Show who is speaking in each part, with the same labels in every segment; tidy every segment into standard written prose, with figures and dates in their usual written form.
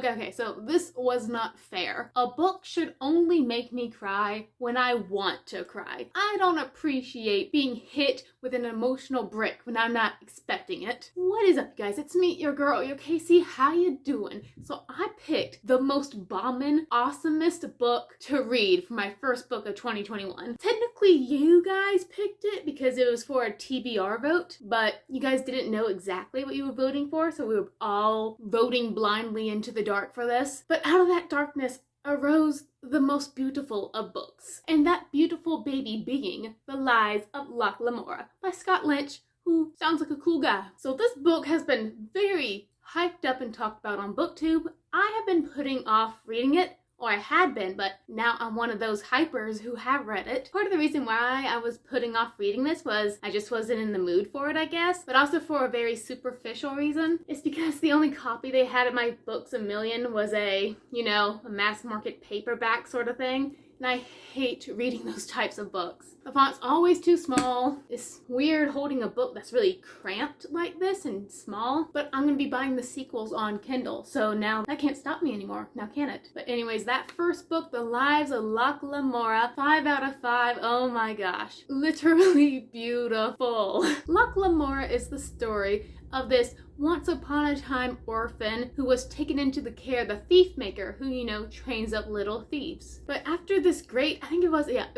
Speaker 1: Okay, so this was not fair. A book should only make me cry when I want to cry. I don't appreciate being hit with an emotional brick when I'm not expecting it. What is up, guys? It's me, your girl, your Casey. How you doing? So I picked the most bombin', awesomest book to read for my first book of 2021. Technically, you guys picked it because it was for a TBR vote, but you guys didn't know exactly what you were voting for, so we were all voting blindly into the dark for this. But out of that darkness arose the most beautiful of books, and that beautiful baby being The Lies of Locke Lamora by Scott Lynch, who sounds like a cool guy. So this book has been very hyped up and talked about on BookTube. I have been putting off reading it, or I had been, but now I'm one of those hypers who have read it. Part of the reason why I was putting off reading this was I just wasn't in the mood for it, I guess, but also for a very superficial reason. It's because the only copy they had at my Books A Million was a mass market paperback sort of thing. And I hate reading those types of books. The font's always too small. It's weird holding a book that's really cramped like this and small. But I'm going to be buying the sequels on Kindle. So now that can't stop me anymore. Now can it? But anyways, that first book, The Lives of Locke Lamora, 5 out of 5. Oh my gosh. Literally beautiful. Locke Lamora is the story of this once upon a time orphan who was taken into the care of the thief maker who, trains up little thieves. But after this great, it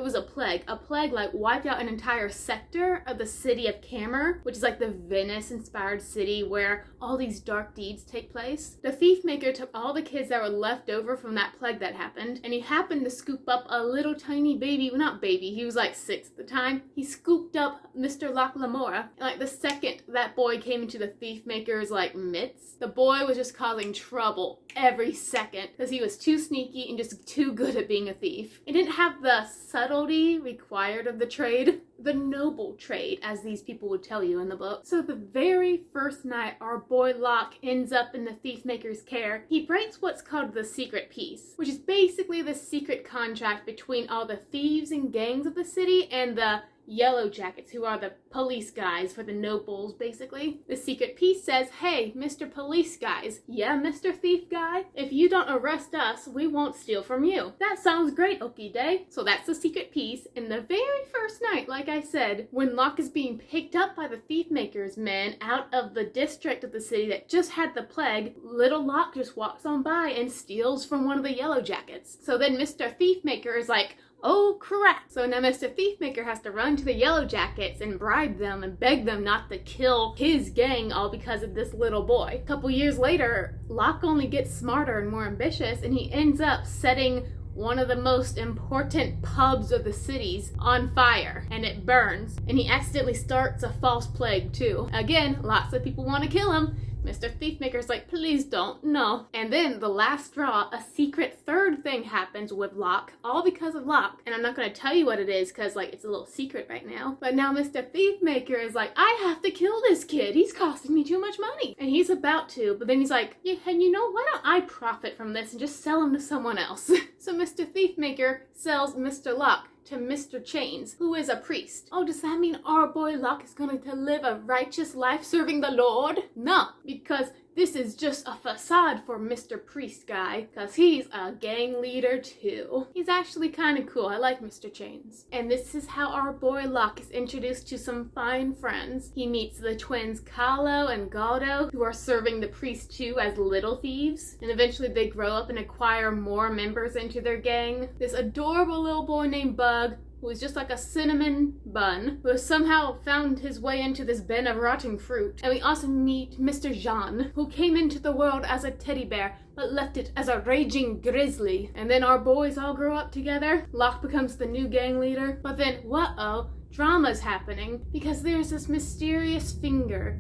Speaker 1: was a plague like wiped out an entire sector of the city of Camer, which is like the Venice-inspired city where all these dark deeds take place. The thief maker took all the kids that were left over from that plague that happened, and he happened to scoop up a little tiny baby, well, not baby, he was like 6 at the time. He scooped up Mr. Locke Lamora, and like the second that boy came into the thief maker's midst, the boy was just causing trouble every second because he was too sneaky and just too good at being a thief. He didn't have the subtlety required of the trade, the noble trade, as these people would tell you in the book. So the very first night our boy Locke ends up in the thief maker's care, he breaks what's called the secret peace, which is basically the secret contract between all the thieves and gangs of the city and the Yellow Jackets, who are the police guys for the nobles, basically. The secret peace says, hey, Mr. Police Guys, yeah, Mr. Thief Guy, if you don't arrest us, we won't steal from you. That sounds great, okie day. So that's the secret peace. And the very first night, like I said, when Locke is being picked up by the thief maker's men out of the district of the city that just had the plague, little Locke just walks on by and steals from one of the Yellow Jackets. So then Mr. Thief Maker is like, oh crap! So now Mr. Thiefmaker has to run to the Yellow Jackets and bribe them and beg them not to kill his gang all because of this little boy. A couple years later, Locke only gets smarter and more ambitious, and he ends up setting one of the most important pubs of the cities on fire, and it burns, and he accidentally starts a false plague too. Again, lots of people want to kill him. Mr. Thiefmaker's like, please don't, no. And then the last straw, a secret third thing happens with Locke, all because of Locke. And I'm not going to tell you what it is because it's a little secret right now. But now Mr. Thiefmaker is like, I have to kill this kid. He's costing me too much money. And he's about to, but then he's like, yeah, and why don't I profit from this and just sell him to someone else? So Mr. Thiefmaker sells Mr. Locke to Mr. Chains, who is a priest. Oh, does that mean our boy Locke is going to live a righteous life serving the Lord? No, because this is just a facade for Mr. Priest Guy, because he's a gang leader too. He's actually kind of cool. I like Mr. Chains. And this is how our boy Locke is introduced to some fine friends. He meets the twins Kahlo and Galdo, who are serving the priest too as little thieves. And eventually they grow up and acquire more members into their gang. This adorable little boy named Bug, who is just like a cinnamon bun, who has somehow found his way into this bin of rotting fruit. And we also meet Mr. Jean, who came into the world as a teddy bear, but left it as a raging grizzly. And then our boys all grow up together. Locke becomes the new gang leader. But then, whoa, drama's happening, because there's this mysterious finger.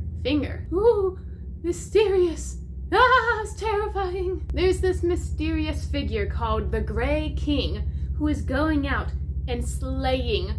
Speaker 1: Ooh, mysterious. Ah, it's terrifying. There's this mysterious figure called the Grey King, who is going out and slaying,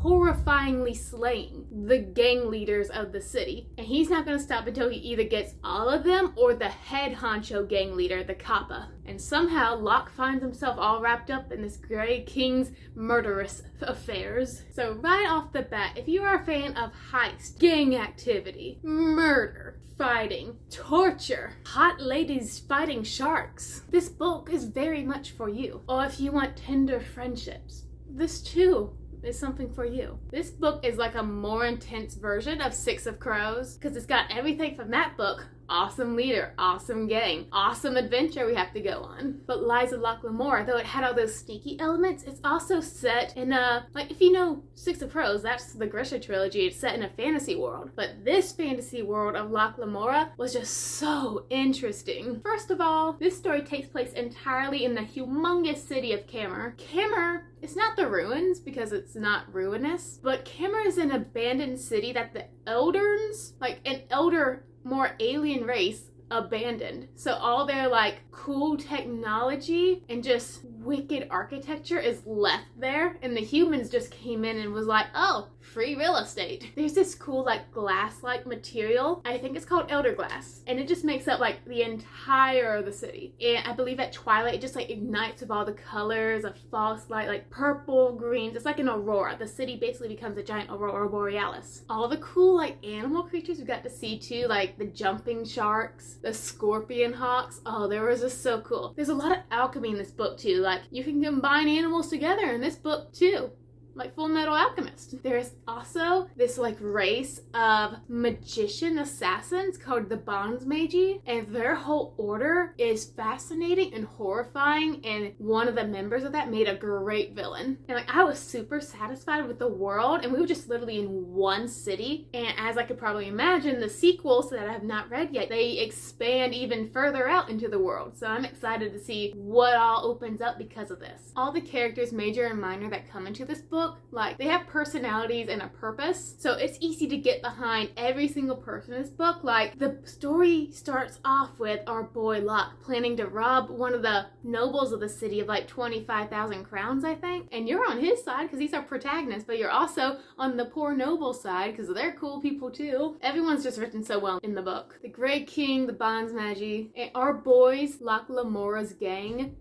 Speaker 1: horrifyingly slaying the gang leaders of the city. And he's not gonna stop until he either gets all of them or the head honcho gang leader, the Kappa. And somehow Locke finds himself all wrapped up in this Grey King's murderous affairs. So right off the bat, if you are a fan of heist, gang activity, murder, fighting, torture, hot ladies fighting sharks, this book is very much for you. Or if you want tender friendships, this too is something for you. This book is like a more intense version of Six of Crows because it's got everything from that book. Awesome leader, awesome gang, awesome adventure we have to go on. But Lies of Locke Lamora, though it had all those sneaky elements, it's also set in a, like if you know Six of Crows, that's the Grisha trilogy, it's set in a fantasy world. But this fantasy world of Locke Lamora was just so interesting. First of all, this story takes place entirely in the humongous city of Camer. Camer, it's not the ruins because it's not ruinous, but Camer is an abandoned city that the Elders, like an elder more alien race, abandoned. So all their like cool technology and just wicked architecture is left there, and the humans just came in and was like, oh, free real estate. There's this cool like glass-like material, I think it's called elder glass, and it just makes up like the entire of the city. And I believe at twilight it just like ignites with all the colors of false light, like purple, greens. It's like an aurora. The city basically becomes a giant aurora borealis. All the cool like animal creatures we got to see too, like the jumping sharks, the scorpion hawks. Oh, they were just so cool. There's a lot of alchemy in this book too. Like you can combine animals together in this book too, like Full Metal Alchemist. There's also this like race of magician assassins called the Bondsmagi, and their whole order is fascinating and horrifying, and one of the members of that made a great villain. And like I was super satisfied with the world, and we were just literally in one city, and as I could probably imagine, the sequels that I have not read yet, they expand even further out into the world. So I'm excited to see what all opens up because of this. All the characters, major and minor, that come into this book, like they have personalities and a purpose, so it's easy to get behind every single person in this book. Like the story starts off with our boy Locke planning to rob one of the nobles of the city of like 25,000 crowns, I think, and you're on his side because he's our protagonist, but you're also on the poor noble side because they're cool people too. Everyone's just written so well in the book. The Grey King, the Bondsmagi, and our boys Locke Lamora's gang,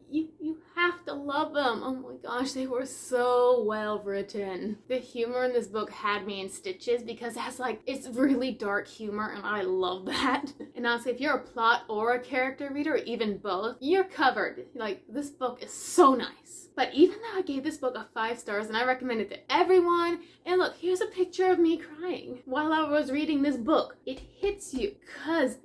Speaker 1: you have to love them. Oh my gosh, they were so well written. The humor in this book had me in stitches because it's really dark humor, and I love that. And honestly, if you're a plot or a character reader, or even both, you're covered. Like, this book is so nice. But even though I gave this book a 5 stars and I recommend it to everyone, and look, here's a picture of me crying while I was reading this book. It hits you because,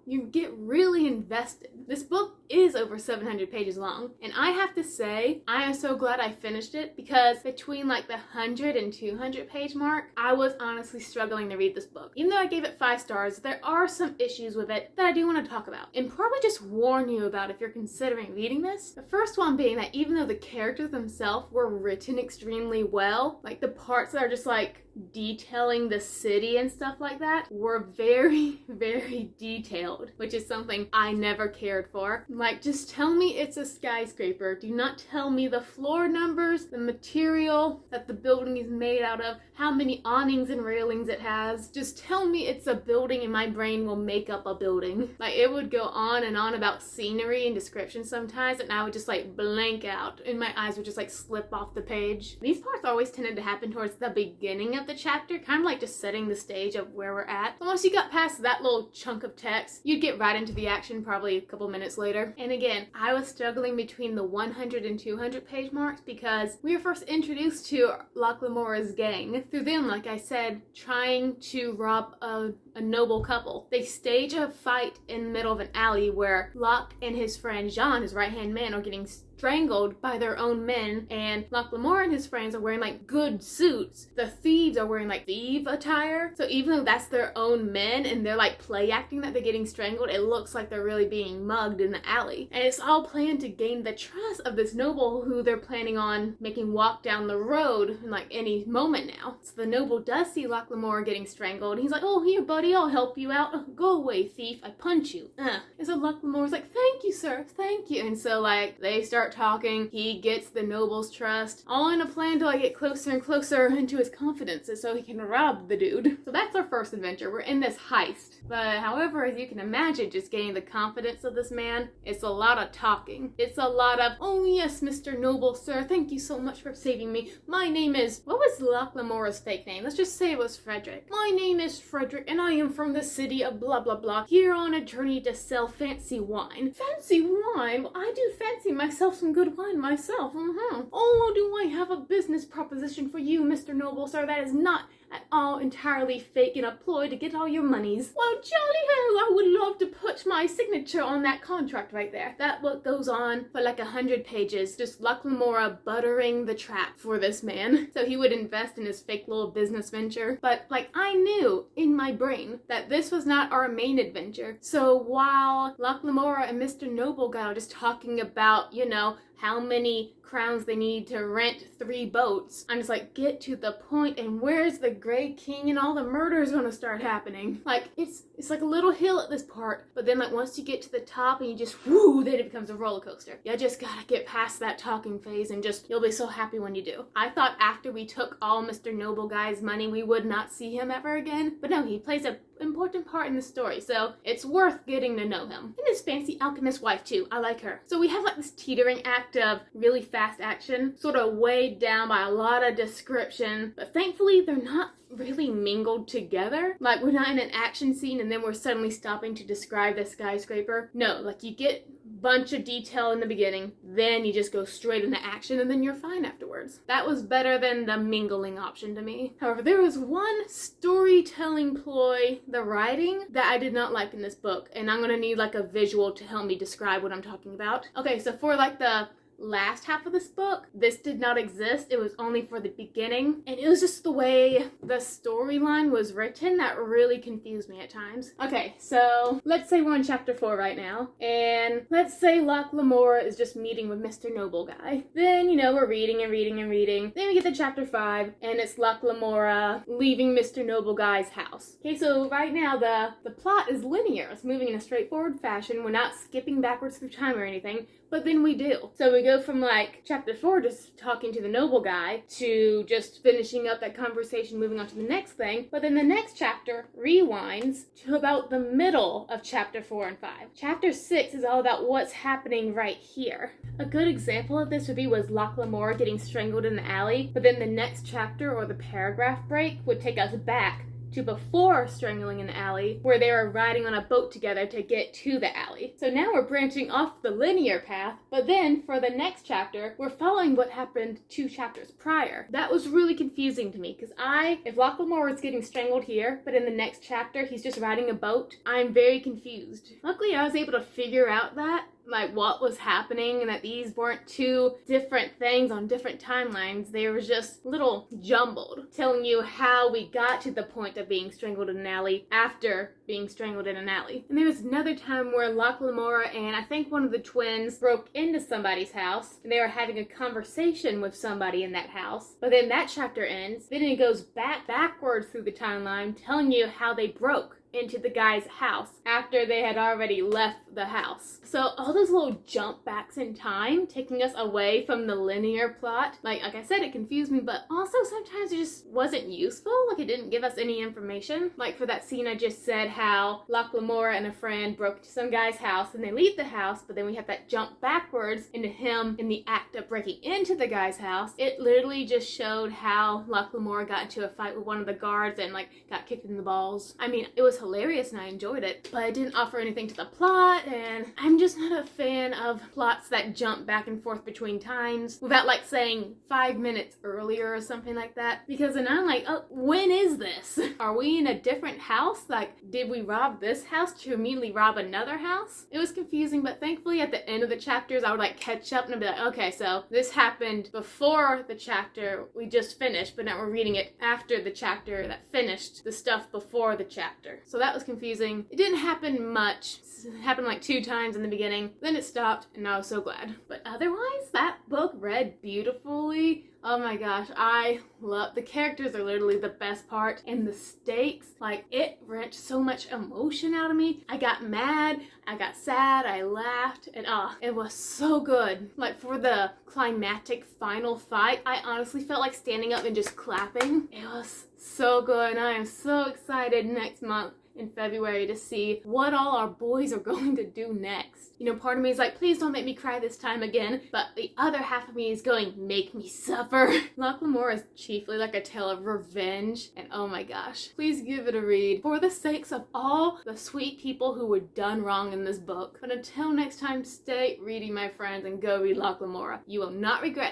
Speaker 1: you get really invested. This book is over 700 pages long, and I have to say, I am so glad I finished it because between like the 100 and 200 page mark, I was honestly struggling to read this book. Even though I gave it 5 stars, there are some issues with it that I do want to talk about and probably just warn you about if you're considering reading this. The first one being that even though the characters themselves were written extremely well, like the parts that are just like detailing the city and stuff like that were very, very detailed, which is something I never cared for. Like, just tell me it's a skyscraper. Do not tell me the floor numbers, the material that the building is made out of, how many awnings and railings it has. Just tell me it's a building and my brain will make up a building. Like, it would go on and on about scenery and description sometimes, and I would just like blank out and my eyes would just like slip off the page. These parts always tended to happen towards the beginning of the chapter, kind of like just setting the stage of where we're at. But once you got past that little chunk of text, you'd get right into the action probably a couple minutes later. And again, I was struggling between the 100 and 200 page marks because we were first introduced to Locke Lamora's gang through them, like I said, trying to rob a noble couple. They stage a fight in the middle of an alley where Locke and his friend Jean, his right-hand man, are getting strangled by their own men, and Locke Lamora and his friends are wearing like good suits. The thieves are wearing like thief attire, so even though that's their own men and they're like play acting that they're getting strangled, it looks like they're really being mugged in the alley. And it's all planned to gain the trust of this noble who they're planning on making walk down the road in like any moment now. So the noble does see Locke Lamora getting strangled, and he's like, oh, here buddy, I'll help you out. Oh, go away thief, I punch you. And so Locke Lamora's like, thank you you, sir, thank you. And so, like, they start talking, he gets the noble's trust, all in a plan to, like, get closer and closer into his confidences so he can rob the dude. So that's our first adventure. We're in this heist. But however, as you can imagine, just gaining the confidence of this man, it's a lot of talking. It's a lot of, oh yes, Mr. Noble, sir, thank you so much for saving me. My name is, what was Locke Lamora's fake name? Let's just say it was Frederick. My name is Frederick, and I am from the city of blah blah blah, here on a journey to sell fancy wine. Fancy wine? I do fancy myself some good wine myself. Oh, do I have a business proposition for you, Mr. Noble, sir, that is not at all entirely fake and a ploy to get all your monies. Well, jolly ho, I would love to put my signature on that contract right there. That what goes on for like 100 pages, just Locke Lamora buttering the trap for this man so he would invest in his fake little business venture. But like, I knew in my brain that this was not our main adventure. So while Locke Lamora and Mr. Noble got just talking about, you know, how many crowns they need to rent 3 boats, I'm just like, get to the point, and where's the Grey King and all the murders gonna start happening? Like, it's like a little hill at this part, but then like once you get to the top and you just, whoo, then it becomes a roller coaster. You just gotta get past that talking phase and just, you'll be so happy when you do. I thought after we took all Mr. Noble Guy's money, we would not see him ever again, but no, he plays a important part in the story, so it's worth getting to know him. And his fancy alchemist wife too, I like her. So we have like this teetering act of really fast action, sort of weighed down by a lot of description, but thankfully they're not really mingled together. Like, we're not in an action scene and then we're suddenly stopping to describe the skyscraper. No, like, you get bunch of detail in the beginning, then you just go straight into action and then you're fine afterwards. That was better than the mingling option to me. However, there was one storytelling ploy, the writing, that I did not like in this book, and I'm gonna need like a visual to help me describe what I'm talking about. Okay, so for like the last half of this book, this did not exist. It was only for the beginning, and it was just the way the storyline was written that really confused me at times. Okay, so let's say we're in chapter 4 right now, and let's say Locke Lamora is just meeting with Mr. Noble Guy. Then, you know, we're reading and reading and reading. Then we get to chapter 5, and it's Locke Lamora leaving Mr. Noble Guy's house. Okay, so right now the plot is linear. It's moving in a straightforward fashion. We're not skipping backwards through time or anything, but then we do. So we go from like chapter 4 just talking to the noble guy to just finishing up that conversation, moving on to the next thing. But then the next chapter rewinds to about the middle of chapter 4 and 5. Chapter 6 is all about what's happening right here. A good example of this would be was Locke Lamora getting strangled in the alley, but then the next chapter or the paragraph break would take us back to before strangling in the alley, where they were riding on a boat together to get to the alley. So now we're branching off the linear path, but then for the next chapter, we're following what happened 2 chapters prior. That was really confusing to me, because if Locke Lamora is getting strangled here, but in the next chapter he's just riding a boat, I'm very confused. Luckily, I was able to figure out that, like, what was happening, and that these weren't 2 different things on different timelines. They were just a little jumbled, telling you how we got to the point of being strangled in an alley after being strangled in an alley. And there was another time where Locke Lamora and I think one of the twins broke into somebody's house, and they were having a conversation with somebody in that house. But then that chapter ends, then it goes backwards through the timeline, telling you how they broke into the guy's house after they had already left the house. So all those little jump backs in time, taking us away from the linear plot, like I said, it confused me, but also sometimes it just wasn't useful. Like, it didn't give us any information. Like for that scene I just said, how Locke Lamora and a friend broke into some guy's house and they leave the house, but then we have that jump backwards into him in the act of breaking into the guy's house. It literally just showed how Locke Lamora got into a fight with one of the guards and like got kicked in the balls. I mean, it was hilarious and I enjoyed it, but it didn't offer anything to the plot, and I'm just not a fan of plots that jump back and forth between times without like saying 5 minutes earlier or something like that, because then I'm like, oh, when is this? Are we in a different house? Like, did we rob this house to immediately rob another house? It was confusing, but thankfully at the end of the chapters I would like catch up and I'd be like, okay, so this happened before the chapter we just finished, but now we're reading it after the chapter that finished the stuff before the chapter. So that was confusing. It didn't happen much. It happened like 2 times in the beginning, then it stopped, and I was so glad. But otherwise, that book read beautifully. Oh my gosh, I love the characters are literally the best part, and the stakes, like it wrenched so much emotion out of me. I got mad, I got sad, I laughed, and it was so good. Like for the climactic final fight, I honestly felt like standing up and just clapping. It was so good, and I am so excited next month in February to see what all our boys are going to do next. You know, part of me is like, please don't make me cry this time again, but the other half of me is going, make me suffer. Locke Lamora is chiefly like a tale of revenge, and oh my gosh, please give it a read for the sakes of all the sweet people who were done wrong in this book. But until next time, stay reading, my friends, and go read Locke Lamora. You will not regret it.